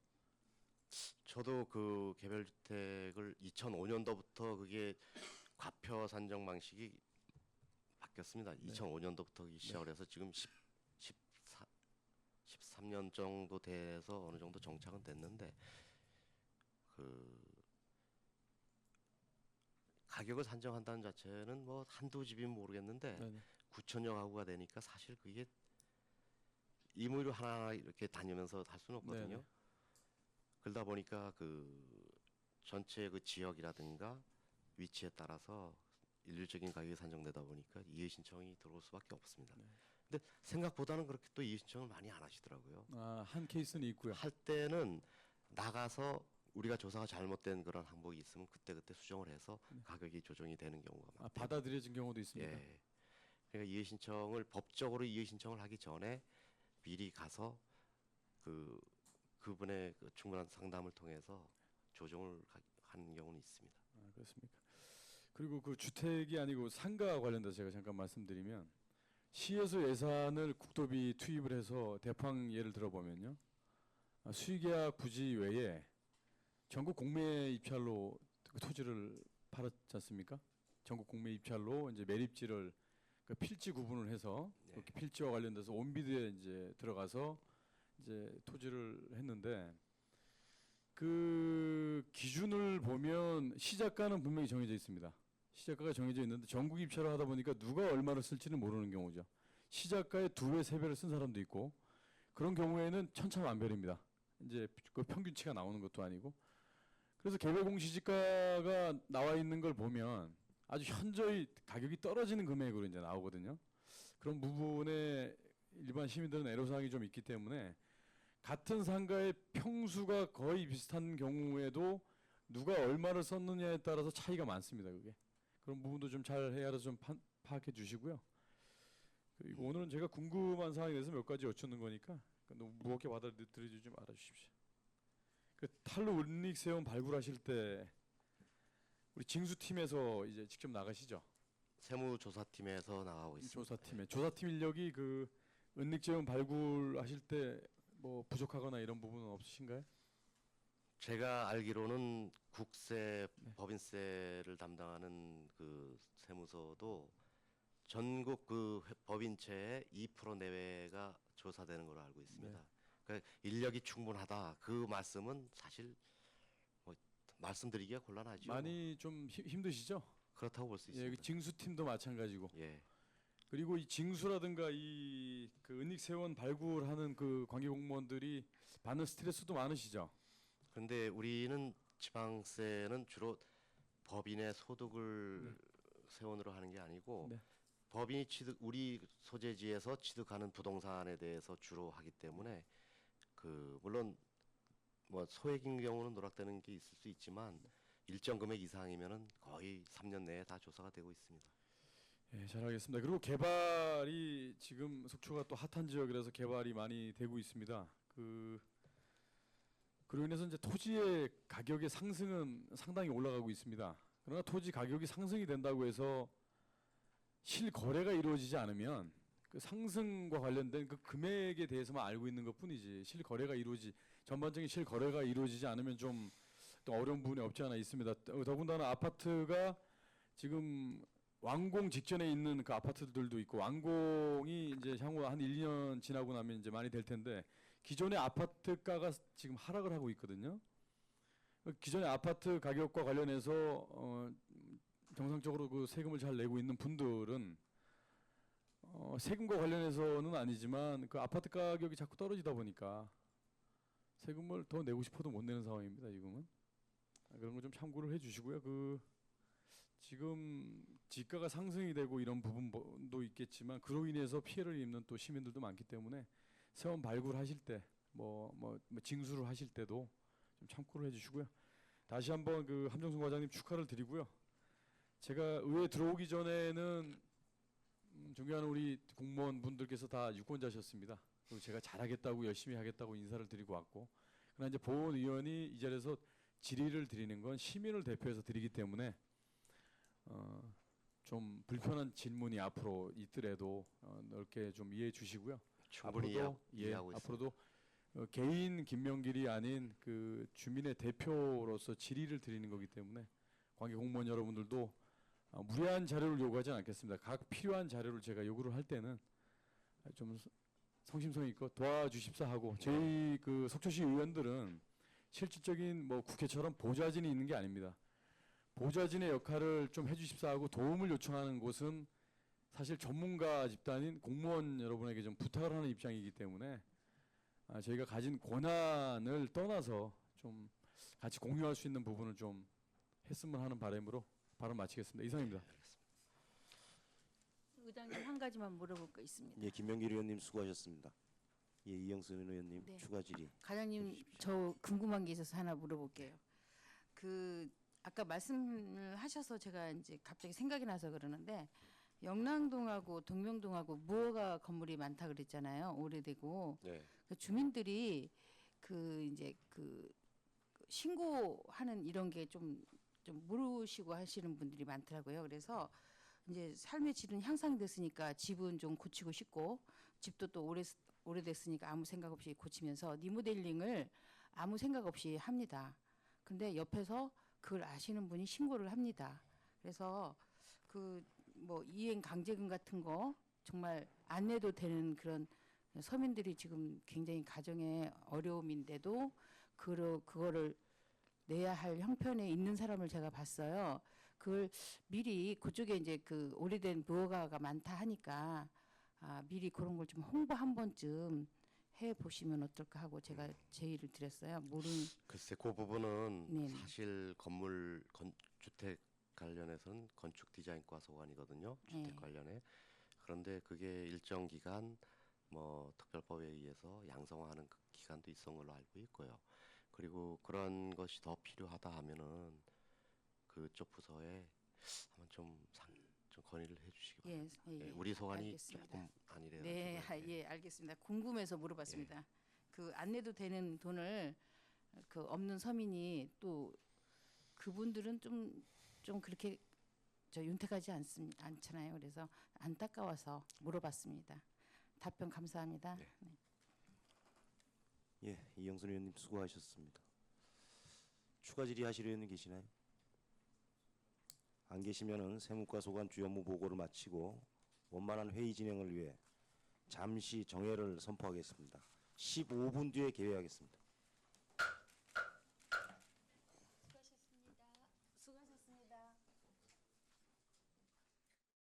저도 그 개별주택을 2005년도부터 그게 과표 산정 방식이 바뀌었습니다. 2005년도부터 시작을 해서 지금 13년 정도 돼서 어느 정도 정착은 됐는데 그 가격을 산정한다는 자체는 뭐 한두 집이면 모르겠는데 네네. 9천여 가구가 되니까 사실 그게 임의로 하나 이렇게 다니면서 할 수는 없거든요. 네네. 그러다 보니까 그 전체 그 지역이라든가 위치에 따라서 일률적인 가격이 산정되다 보니까 이의 신청이 들어올 수밖에 없습니다. 네. 근데 생각보다는 그렇게 또 이의 신청을 많이 안 하시더라고요. 한 케이스는 있고요. 할 때는 나가서 우리가 조사가 잘못된 그런 항목이 있으면 그때그때 수정을 해서 가격이 조정이 되는 경우가 많아요. 받아들여진 경우도 있습니다. 예. 그러니까 이의 신청을 법적으로 이의 신청을 하기 전에 미리 가서 그분의 그 충분한 상담을 통해서 조정을 하는 경우는 있습니다. 그렇습니까? 그리고 그 주택이 아니고 상가 관련돼서 제가 잠깐 말씀드리면 시에서 예산을 국도비 투입을 해서 대팡 예를 들어보면요. 수의계약 부지 외에 전국 공매 입찰로 그 토지를 팔았지 않습니까? 전국 공매 입찰로 이제 매립지를 그 필지 구분을 해서 네. 그렇게 필지와 관련돼서 온비드에 이제 들어가서 이제 토지를 했는데 그 기준을 보면 시작가는 분명히 정해져 있습니다. 시작가가 정해져 있는데 전국 입찰을 하다 보니까 누가 얼마를 쓸지는 모르는 경우죠. 시작가의 2배, 3배를 쓴 사람도 있고 그런 경우에는 천차만별입니다. 이제 그 평균치가 나오는 것도 아니고 그래서 개별 공시지가가 나와 있는 걸 보면 아주 현저히 가격이 떨어지는 금액으로 이제 나오거든요. 그런 부분에 일반 시민들은 애로사항이 좀 있기 때문에 같은 상가의 평수가 거의 비슷한 경우에도 누가 얼마를 썼느냐에 따라서 차이가 많습니다. 그게 그런 부분도 좀 잘 헤아려 좀 파악해 주시고요. 그리고 오늘은 제가 궁금한 사항에 대해서 몇 가지 여쭙는 거니까 너무 무겁게 받아들이지 좀 알아주십시오. 그 탈루 은닉세원 발굴하실 때 우리 징수팀에서 이제 직접 나가시죠? 세무조사팀에서 나가고 있습니다. 조사팀 인력이 그 은닉재원 발굴하실 때 뭐 부족하거나 이런 부분은 없으신가요? 제가 알기로는 국세, 네. 법인세를 담당하는 그 세무서도 전국 그 법인체의 2% 내외가 조사되는 걸로 알고 있습니다. 네. 그러니까 인력이 충분하다. 그 말씀은 사실 뭐 말씀드리기가 곤란하죠. 많이 좀 힘드시죠? 그렇다고 볼 수 예, 그 있습니다. 징수팀도 마찬가지고. 예. 그리고 이 징수라든가 이 그 은닉세원 발굴하는 그 관계 공무원들이 받는 스트레스도 많으시죠? 그런데 우리는 지방세는 주로 법인의 소득을 세원으로 하는 게 아니고 네. 법인이 우리 소재지에서 취득하는 부동산에 대해서 주로 하기 때문에 그 물론 뭐 소액인 경우는 누락되는 게 있을 수 있지만 일정 금액 이상이면은 거의 3년 내에 다 조사가 되고 있습니다. 예, 잘 알겠습니다. 그리고 개발이 지금 속초가 또 핫한 지역이라서 개발이 많이 되고 있습니다. 그로 인해서 이제 토지의 가격의 상승은 상당히 올라가고 있습니다. 그러나 토지 가격이 상승이 된다고 해서 실거래가 이루어지지 않으면 그 상승과 관련된 그 금액에 대해서만 알고 있는 것뿐이지 전반적인 실거래가 이루어지지 않으면 좀 또 어려운 부분이 없지 않아 있습니다. 더군다나 아파트가 지금 완공 직전에 있는 그 아파트들도 있고 완공이 이제 향후 한 1, 2년 지나고 나면 이제 많이 될 텐데 기존의 아파트가가 지금 하락을 하고 있거든요. 기존의 아파트 가격과 관련해서 정상적으로 그 세금을 잘 내고 있는 분들은 세금과 관련해서는 아니지만 그 아파트 가격이 자꾸 떨어지다 보니까 세금을 더 내고 싶어도 못 내는 상황입니다. 지금은 그런 거 좀 참고를 해주시고요. 지금 지가가 상승이 되고 이런 부분도 있겠지만 그로 인해서 피해를 입는 또 시민들도 많기 때문에 세원 발굴하실 때 뭐 징수를 하실 때도 좀 참고를 해주시고요. 다시 한번 그 함정순 과장님 축하를 드리고요. 제가 의회 들어오기 전에는 존경하는 우리 공무원 분들께서 다 유권자셨습니다. 그리고 제가 잘하겠다고 열심히 하겠다고 인사를 드리고 왔고, 그러나 이제 보훈 의원이 이 자리에서 질의를 드리는 건 시민을 대표해서 드리기 때문에 좀 불편한 질문이 앞으로 있더라도 넓게 좀 이해해 주시고요. 충분히 이해하고 있습니다. 앞으로도 개인 김명길이 아닌 그 주민의 대표로서 질의를 드리는 거기 때문에 관계 공무원 여러분들도 무리한 자료를 요구하지 않겠습니다. 각 필요한 자료를 제가 요구를 할 때는 좀 성심성 있고 도와주십사 하고 저희 그 속초시 의원들은 실질적인 뭐 국회처럼 보좌진이 있는 게 아닙니다. 보좌진의 역할을 좀 해주십사 하고 도움을 요청하는 곳은 사실 전문가 집단인 공무원 여러분에게 좀 부탁을 하는 입장이기 때문에 저희가 가진 권한을 떠나서 좀 같이 공유할 수 있는 부분을 좀 했으면 하는 바람으로 발언 마치겠습니다. 이상입니다. 의장님 한 가지만 물어볼 거 있습니다. 예, 김명길 의원님 수고하셨습니다. 예, 이영순 의원님 네. 추가 질의. 과장님 저 궁금한 게 있어서 하나 물어볼게요. 그 아까 말씀을 하셔서 제가 이제 갑자기 생각이 나서 그러는데 영랑동하고 동명동하고 무허가 건물이 많다 그랬잖아요. 오래되고 네. 그 주민들이 그 이제 그 신고하는 이런 게 좀 모르시고 하시는 분들이 많더라고요. 그래서 이제 삶의 질은 향상됐으니까 집은 좀 고치고 싶고 집도 또 오래됐으니까 아무 생각 없이 고치면서 리모델링을 아무 생각 없이 합니다. 근데 옆에서 그걸 아시는 분이 신고를 합니다. 그래서 그 뭐 이행 강제금 같은 거 정말 안 내도 되는 그런 서민들이 지금 굉장히 가정의 어려움인데도 그거를 내야 할 형편에 있는 사람을 제가 봤어요. 그걸 미리 그쪽에 이제 그 오래된 무허가가 많다 하니까 미리 그런 걸 좀 홍보 한 번쯤 해 보시면 어떨까 하고 제가 제의를 드렸어요. 글쎄 그 부분은 네네. 사실 주택 관련해서는 건축 디자인과 소관이거든요. 주택 네. 관련해. 그런데 그게 일정 기간 뭐 특별법에 의해서 양성화하는 그 기간도 있었던 걸로 알고 있고요. 그리고 그런 것이 더 필요하다 하면은 그쪽 부서에 한번 좀 건의를 해주시기 바랍니다. 예, 우리 소관이 알겠습니다. 조금 아니래요. 네, 예, 알겠습니다. 궁금해서 물어봤습니다. 그 안 내도 되는 돈을 그 없는 서민이 또 그분들은 좀 그렇게 윤택하지 않잖아요. 그래서 안타까워서 물어봤습니다. 답변 감사합니다. 네. 네. 예, 이영순 의원님 수고하셨습니다. 추가 질의하실 의원님 계시나요? 안 계시면은 세무과 소관 주 업무 보고를 마치고 원만한 회의 진행을 위해 잠시 정회를 선포하겠습니다. 15분 뒤에 개회하겠습니다.